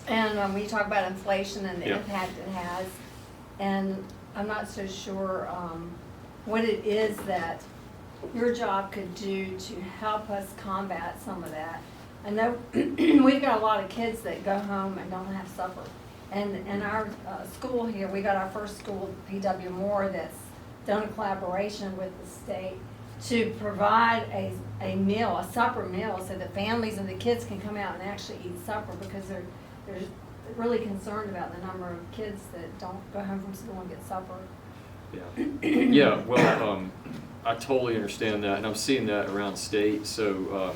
and we talk about inflation and the impact it has. And I'm not so sure what it is that your job could do to help us combat some of that. I know we've got a lot of kids that go home and don't have supper. And in our school here, we got our first school, P.W. Moore, that's done a collaboration with the state to provide a meal, a supper meal, so that families and the kids can come out and actually eat supper, because they're really concerned about the number of kids that don't go home from school and get supper. Yeah, yeah. Well, I totally understand that, and I'm seeing that around the state. So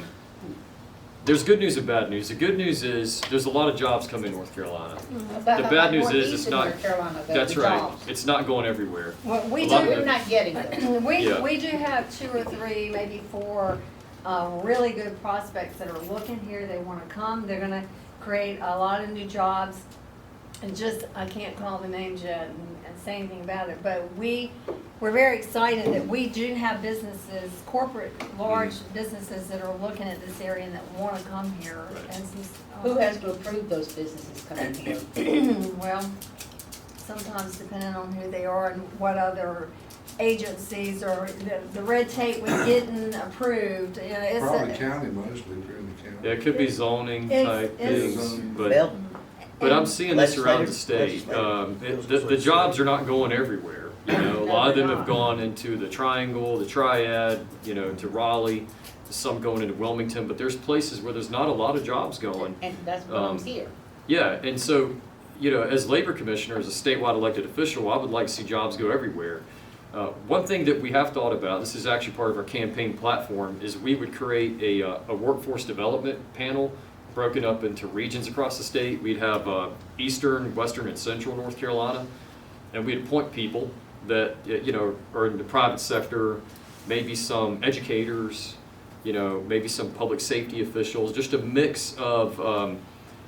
there's good news and bad news. The good news is there's a lot of jobs coming in North Carolina. The bad news is it's not. That's right. It's not going everywhere. Well, We're not getting them. We Yeah. do have 2 or 3, maybe 4 really good prospects that are looking here. They want to come. They're going to create a lot of new jobs. And just, I can't call the names yet and say anything about it, but we're very excited that we do have businesses, corporate, large businesses that are looking at this area and that want to come here. And Who has to approve those businesses coming here? well, sometimes depending on who they are and what other agencies or the red tape with getting approved. You know, it's Probably county mostly, if you're in the county. Yeah, it could be zoning It's- type it's- things, Bill? but I'm seeing this around the state. Legislative. The jobs are not going everywhere. You know, a lot of them have gone into the Triangle, the Triad, you know, to Raleigh, some going into Wilmington, but there's places where there's not a lot of jobs going. And that's what I'm here. Yeah, and so, you know, as labor commissioner, as a statewide elected official, I would like to see jobs go everywhere. One thing that we have thought about, this is actually part of our campaign platform, is we would create a workforce development panel broken up into regions across the state. We'd have eastern, western, and central North Carolina, and we'd appoint people that, you know, are in the private sector, maybe some educators, you know, maybe some public safety officials, just a mix of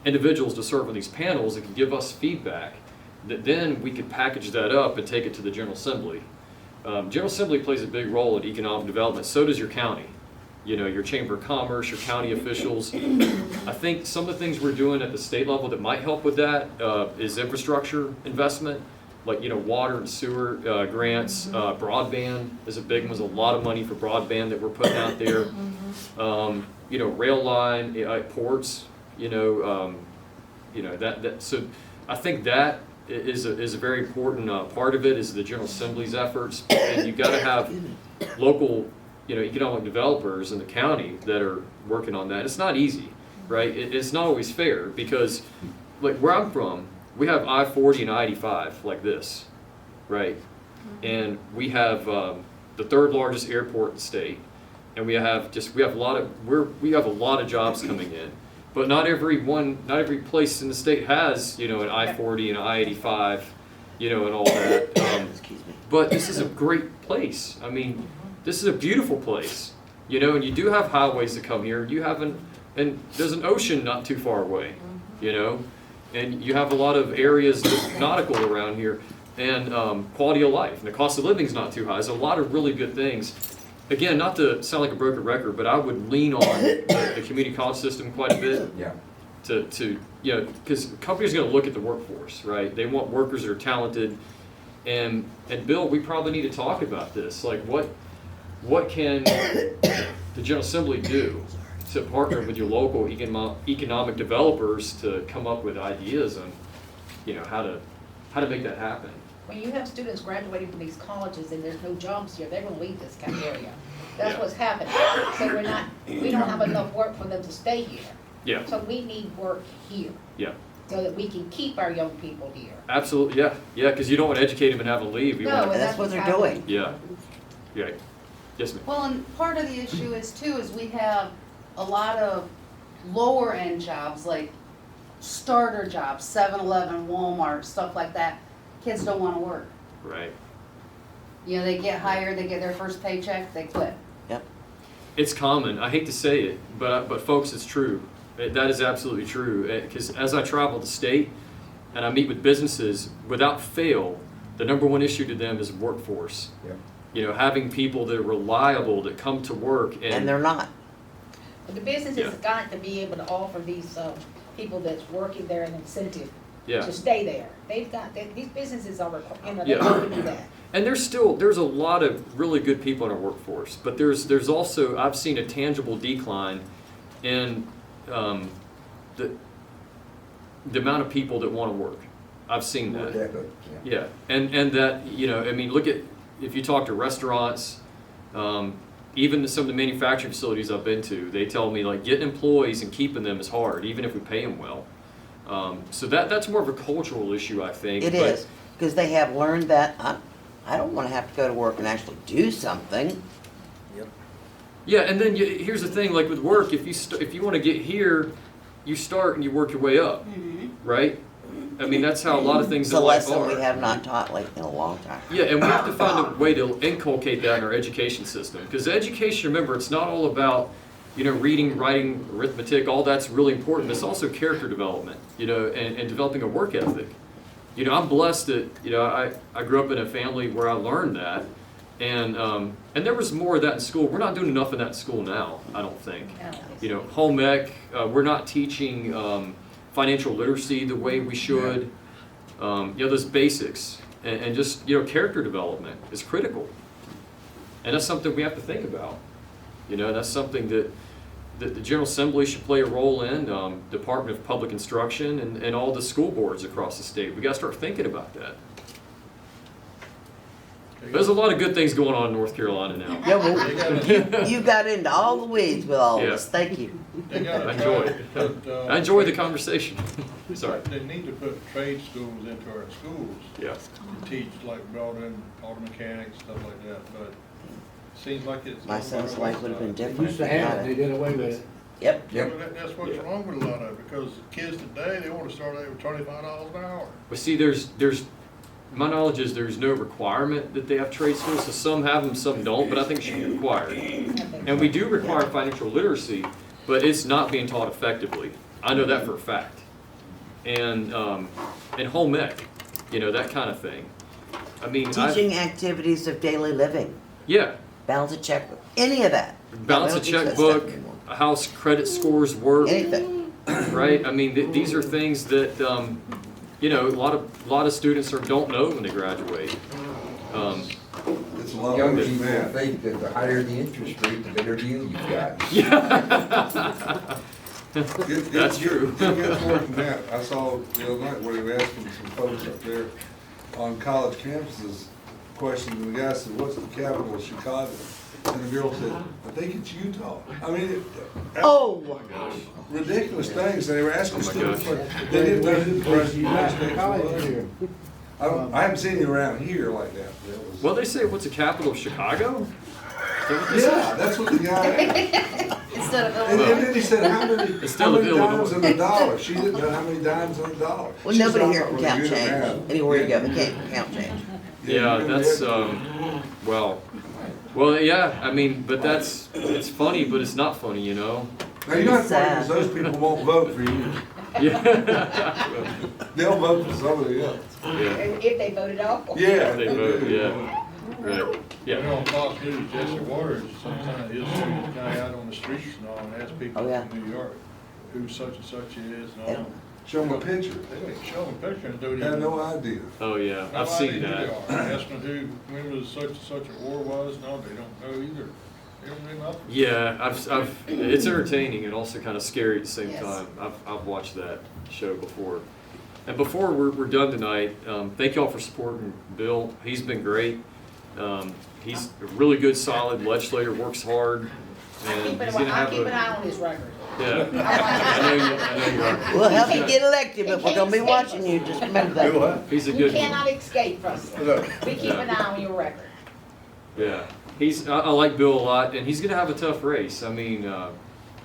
individuals to serve on these panels that can give us feedback, that then we could package that up and take it to the General Assembly. General Assembly plays a big role in economic development, so does your county. You know, your Chamber of Commerce, your county officials. I think some of the things we're doing at the state level that might help with that is infrastructure investment, like, you know, water and sewer grants. Broadband is a big one. There's a lot of money for broadband that we're putting out there. You know, rail line, ports, you know, that. So I think that is a very important part of it, is the General Assembly's efforts. And you've got to have local, you know, economic developers in the county that are working on that. It's not easy, right? It's not always fair, because, like, where I'm from, we have I-40 and I-85 like this, right? And we have the 3rd largest airport in the state, and we have a lot of jobs coming in. But not every place in the state has, you know, an I-40 and an I-85, you know, and all that. Excuse me. But this is a great place. I mean, this is a beautiful place, you know, and you do have highways that come here. And there's an ocean not too far away, you know, and you have a lot of areas that's nautical around here, and quality of life, and the cost of living is not too high. There's a lot of really good things. Again, not to sound like a broken record, but I would lean on the community college system quite a bit. Yeah. To you know, because companies are going to look at the workforce, right? They want workers that are talented, and Bill, we probably need to talk about this. Like, what can the General Assembly do to partner with your local economic developers to come up with ideas on, you know, how to make that happen? When you have students graduating from these colleges and there's no jobs here, they're gonna leave this kind of area. That's Yeah. what's happening. So we don't have enough work for them to stay here. Yeah, So we need work here, yeah, so that we can keep our young people here. absolutely, yeah, because you don't want to educate them and have them leave. You No, want, And that's what they're doing. yeah, yeah, yes, ma'am. Well, and part of the issue is too, is we have a lot of lower end jobs, like starter jobs, 7-Eleven, Walmart, stuff like that. Kids don't wanna work. Right. You know, they get hired, they get their first paycheck, they quit. It's common. I hate to say it, but folks, it's true. That is absolutely true. Because as I travel the state and I meet with businesses, without fail, the #1 issue to them is workforce. Yep. You know, having people that are reliable, that come to work, And they're not. But the business has got to be able to offer these people that's working there an incentive Yeah. to stay there. They've got, these businesses are, they Yeah. have to do that. And there's a lot of really good people in our workforce, but there's also, I've seen a tangible decline in the amount of people that want to work. I've seen Work that. ethic, Yeah, and that, you know, I mean, look at, if you talk to restaurants, even some of the manufacturing facilities I've been to, they tell me like getting employees and keeping them is hard, even if we pay them well. So that's more of a cultural issue, I think. It but- is, because they have learned that I don't wanna have to go to work and actually do something. Yeah, and then here's the thing, like with work, if you want to get here, you start and you work your way up, right? I mean, that's how a lot of things It's in a life lesson we are. have not taught like in a long time. Yeah, and we have to find a way to inculcate that in our education system. Because education, remember, it's not all about, you know, reading, writing, arithmetic, all that's really important. It's also character development, you know, and developing a work ethic. You know, I'm blessed that, you know, I grew up in a family where I learned that. And there was more of that in school. We're not doing enough of that in school now, I don't think. You know, home ec, we're not teaching financial literacy the way we should. You know, those basics and just, you know, character development is critical. And that's something we have to think about. You know, that's something that the General Assembly should play a role in, Department of Public Instruction and all the school boards across the state. We gotta start thinking about that. There's a lot of good things going on in North Carolina now. Yeah, well, you got into all the weeds with all Yeah. this, thank you. They gotta I enjoy try it. to put, I enjoy the conversation. Sorry. They need to put trade schools into our schools. Yeah. To teach like welding, auto mechanics, stuff like that, but it seems like it's. My son's life would have been They different. used to have it, they did away with it. Yep. Yeah, but that's what's wrong with a lot of it, because kids today, they wanna start out with $25 an hour. But see, there's my knowledge is there's no requirement that they have trade schools, so some have them, some don't, but I think it should be required. And we do require financial literacy, but it's not being taught effectively. I know that for a fact. And home ec, you know, that kind of thing. I mean, Teaching activities of daily living, yeah, balance a checkbook, any of that. balance a We don't teach that checkbook, stuff anymore. how credit scores work, Anything. right? I mean, these are things that, you know, a lot of students don't know when they graduate. It's a lot Young worse than people that. think that the higher the interest rate, the better deal you've got. Yeah. That's true. It gets worse than that. I saw the other night where they were asking some folks up there on college campuses questions, and the guy said, "What's the capital of Chicago?" And the girl said, "I think it's Utah." I mean, Oh, my gosh. ridiculous things. They were asking Oh my students, gosh. but they didn't know who the president of the United States College was. here. I haven't seen you around here like that. That was- Well, they say, what's the capital of Chicago? Is that what they say? Yeah, that's what the guy asked. Instead of And Illinois. then he said, how many still of dimes Illinois. in a dollar? She didn't know how many dimes in a dollar. Well, She nobody said, here "I'm can not count really good at change. math." Anywhere you go, they can't count change. Yeah, you that's, know, well, yeah, I mean, but it's funny, but it's not funny, you know? Now, you're not funny Sad. because those people won't vote for you. Yeah. They'll vote for somebody else. Yeah, If they voted off. Yeah. they vote, yeah, right, You know, yeah. on Fox News, Jesse Waters, sometimes he'll send the guy out on the streets and all, and ask people Oh, yeah. from New York who such and such is and Yeah. all. Show them a picture. They don't show them a picture and don't Had even. no idea. Oh, yeah, no I've idea seen who that. they are. Asking when was such and such a war was, no, they don't know either. They don't know nothing. Yeah, it's entertaining and also kind of scary at the same Yes. time. I've watched that show before. And before we're done tonight, thank y'all for supporting Bill. He's been great. He's a really good, solid legislator, works hard, and he's gonna I have keep an a, eye on his record. yeah. I know you are. We'll help you get elected, but we're gonna be watching you, just remember that. He's a You good one. cannot escape from it. We keep an eye on your record. Yeah, I like Bill a lot, and he's gonna have a tough race. I mean,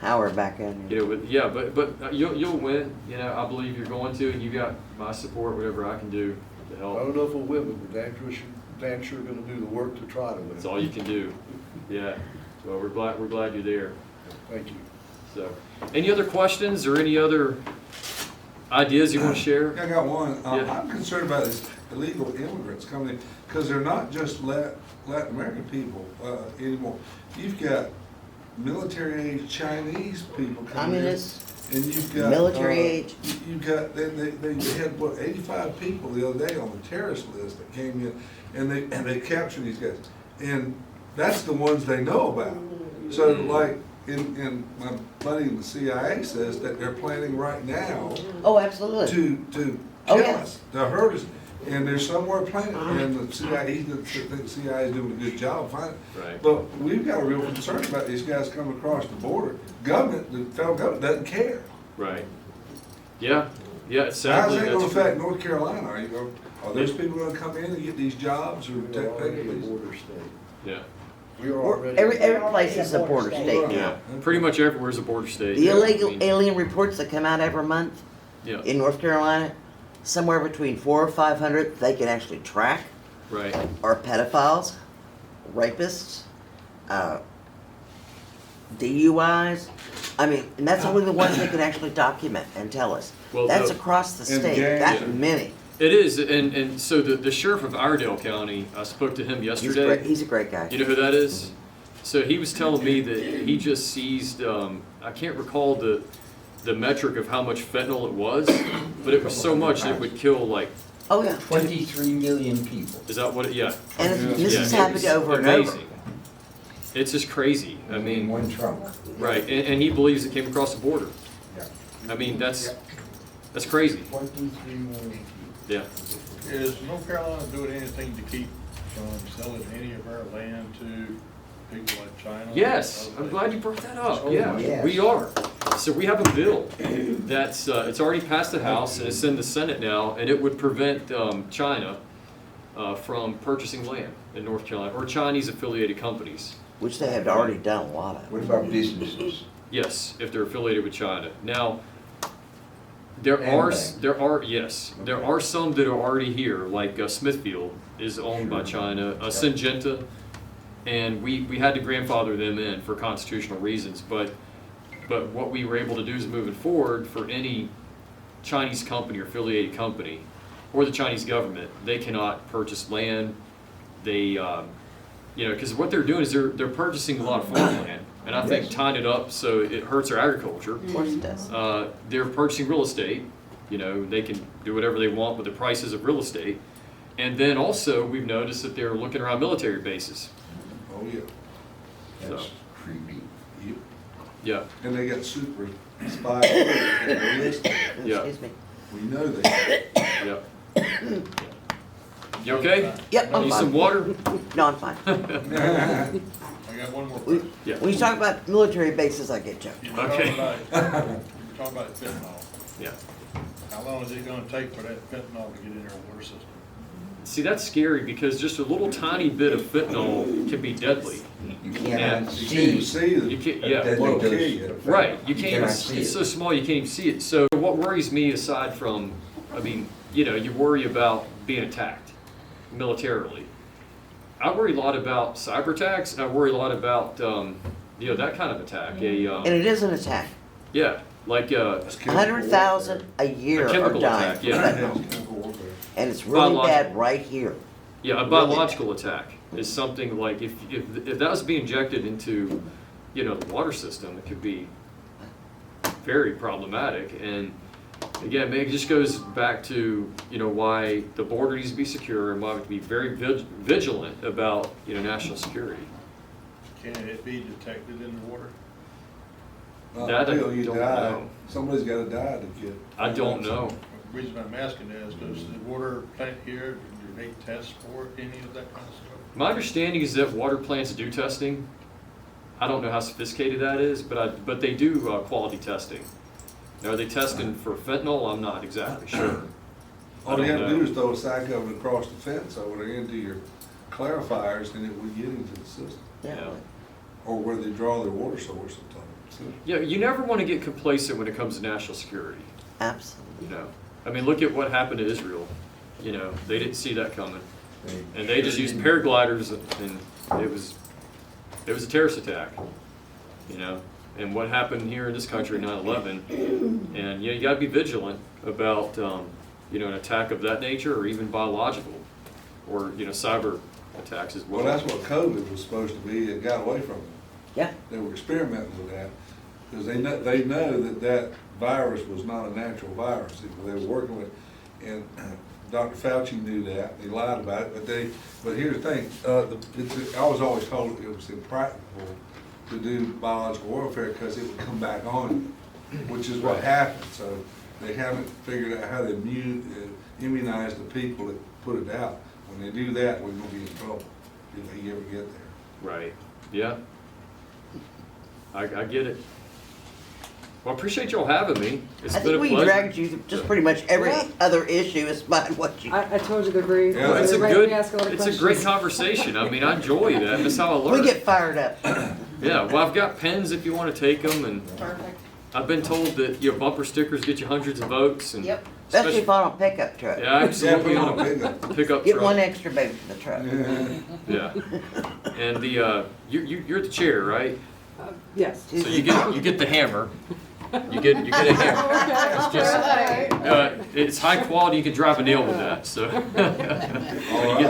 Howard back in you here. know, yeah, but you'll win. You know, I believe you're going to, and you got my support, whatever I can do to I help. don't know if we'll win, but we're damn sure gonna do the work to try to win. That's all you can do. Yeah. Well, we're glad you're there. Thank you. So, any other questions or any other ideas you want to share? I got one. Yeah. I'm concerned about this illegal immigrants coming in, because they're not just Latin American people anymore. You've got military age Chinese people coming in. Communists. And you've got. Military age. You've got, they had, what, 85 people the other day on the terrorist list that came in, and they captured these guys. And that's the ones they know about. So like, in my buddy in the CIA says that they're planning right now Oh, absolutely. to Oh, kill yeah. us, to hurt us. And they're somewhere planning, and the CIA, he doesn't think the CIA is doing a good job finding. Right. But we've got a real concern about these guys coming across the border. Government, the federal government doesn't care. Right. Yeah, yeah, How's sadly, that gonna that's affect true. North Carolina? Are those people gonna come in and get these jobs or We're take already a these? border state. Yeah, We are We're- already. Every place is a border state. state yeah, now. pretty much everywhere's a border state. The yeah, I illegal mean, alien reports that come out every month Yeah, in North Carolina, somewhere between 400 or 500 they can actually track right, are pedophiles, rapists, DUIs. I mean, and that's only the ones they can actually document and tell us. Well, That's the- across the And state, gangs. that Yeah. many. it is, and so the sheriff of Iredell County, I spoke to him He's yesterday. great, he's a great guy. You know who that is? So he was telling me that he just seized, I can't recall the metric of how much fentanyl it was, but it was so much that it would kill like, Oh, yeah. 23 million people. is that what it, yeah. And Yeah. this Yeah, has it happened was over and over. amazing. It's just crazy. I In mean, one trunk. right, and he believes it came across the border. Yeah. I mean, that's crazy. 23 million people. Yeah. Is North Carolina doing anything to keep from selling any of our land to people like China? Yes, Other I'm glad you brought that up. Oh, Yeah, yes. we are. So we have a bill that's, it's already passed the House and it's in the Senate now, and it would prevent China from purchasing land in North Carolina, or Chinese affiliated companies. Which they have already done a lot of. What about businesses? Yes, if they're affiliated with China. Now, there And are, banks. there are some that are already here, like Smithfield is owned by Sure. China, Syngenta, and we had to grandfather them in for constitutional reasons, but what we were able to do is moving forward for any Chinese company or affiliated company, or the Chinese government, they cannot purchase land, they, because what they're doing is they're purchasing a lot of farmland, and I think Yes. tying it up so it hurts our agriculture. Of course it does. They're purchasing real estate, they can do whatever they want with the prices of real estate. And then also, we've noticed that they're looking around military bases. Oh, yeah. That's So. creepy. Yep. Yeah, And they got super spies on their list. Yeah. Excuse me. We know they. yeah. You okay? Yep, I'm Need some fine. water? No, I'm fine. I got one more We- question. Yeah. When you talk about military bases, I get choked. You were Okay. talking about fentanyl. Yeah. How long is it gonna take for that fentanyl to get in our water system? See, that's scary because just a little tiny bit of fentanyl can be deadly. You Yeah. cannot You can't even see. see You the can't, a yeah. deadly Well, dose okay. of Right, you fentanyl. can't even, cannot see it's it. so small you can't even see it. So what worries me aside from, you worry about being attacked militarily. I worry a lot about cyber attacks, and I worry a lot about, that kind of attack. And it is an attack. Yeah, like, 100,000 a year A are chemical dying. attack, yeah. chemical warfare. And it's really Biological. bad right here. yeah, a biological attack is something like, if that was being injected into, the water system, it could be very problematic. And again, it just goes back to, why the border needs to be secure and why we have to be very vigilant about, national security. Can it be detected in the water? That I Until you don't die. know. Somebody's gotta die to get. I don't know. The reason I'm asking that is because the water plant here, do they test for any of that kind of stuff? My understanding is that water plants do testing. I don't know how sophisticated that is, but they do quality testing. Now, are they testing for fentanyl? I'm not exactly sure. I All you don't gotta do know. is throw a sack of it across the fence over there into your clarifiers, and it would get into the system. Yeah. Or where they draw their water source sometimes. Yeah, you never want to get complacent when it comes to national security. Absolutely. I mean, look at what happened to Israel. They didn't see that coming, and they just used didn't. paragliders, and it was a terrorist attack. And what happened here in this country, 9/11, and you got to be vigilant about an attack of that nature, or even biological, or cyber attacks as well. Well, that's what COVID was supposed to be. It got away from them. Yeah. They were experimenting with that. Because they know that virus was not a natural virus. They were working with, and Dr. Fauci knew that. They lied about it, but here's the thing, I was always told it was impractical to do biological warfare because it would come back on you, which is what happened. So they haven't figured out how to immunize the people that put it out. When they do that, we're gonna be in trouble if they ever get there. Right, yeah. I get it. Well, I appreciate y'all having me. It's I been a think we pleasure. dragged you through just pretty much every other issue is about what you. I told you they're great. Yeah, It's a Everybody good, can ask a lot of it's a great questions. conversation. I mean, I enjoy that. That's how I learn. We get fired up. Yeah, well, I've got pens if you want to take them, and Perfect. I've been told that your bumper stickers get you hundreds of votes, and Yep. Especially if on a pickup truck. yeah, absolutely Yeah, on put a it on a pickup Get one truck. extra boat for the truck. Yeah, and the you're the chair, right? Yes. So you get the hammer. You get a hammer. It's just it's high quality. You can drive a nail with that. So All you right. get